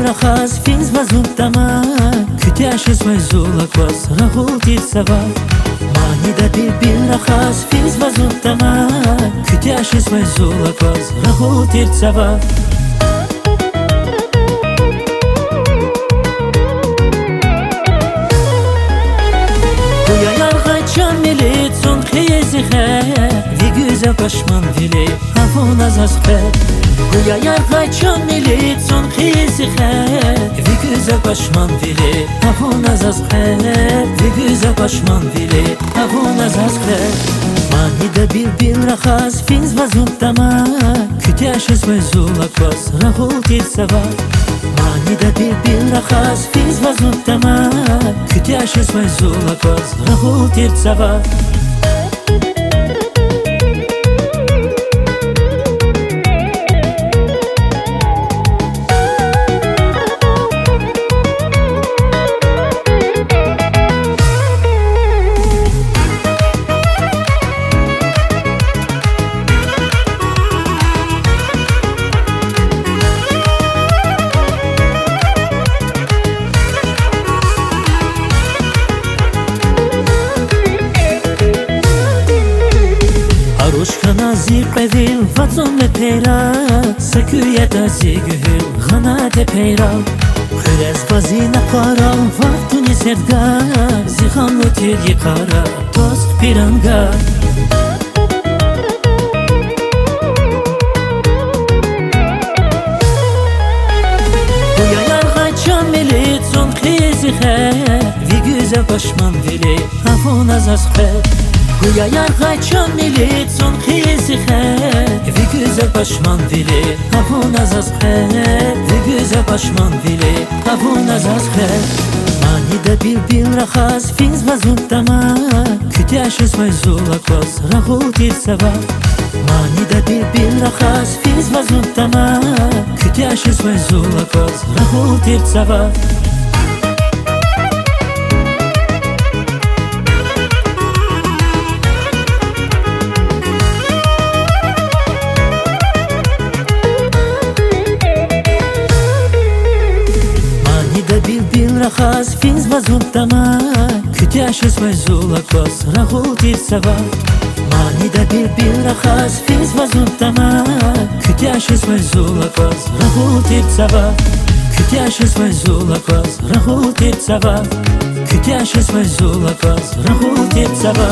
bilrachas fins vazutama kütyaşes mezulak vas rahultir sava manida bilrachas fins vazutama kütyaşes mezulak vas rahultir sava Son khizhe vi güzel başman vile havun azazhe Guya yargay çamili son khizhe vi güzel başman vile havun azazhe vi güzel başman vile havun azazhe Manida bil rakhas fins vazutama kütyaşes mezulak vas rahultir sava Manida bil rakhas fins vazutama kütyaşes mezulak vas rahultir sava Arushkana zirqevil vatzon me peyra Sekuyeta zigühül ghana de peyra Khurez vazina qaral vaktuni sedga Zikhamlu tir yikara tost piranga Guya yargay çameli son khizhe Vi güzel başman vili havun azazhe Guya yargay çameli son khizhe Vi güzel başman vili havun azazhe Vi güzel başman vili havun azazhe Manida bil rakhas fins vazutama kütyaşes mezulak vas rahultir sava Manida bil rakhas fins vazutama kütyaşes mezulak vas rahultir sava Bilrachas fins vazutama kütyaşes mezulak vas rahultir sava Manida bilrachas fins vazutama kütyaşes mezulak vas rahultir sava Kütyaşes mezulak vas rahultir sava Kütyaşes mezulak vas rahultir sava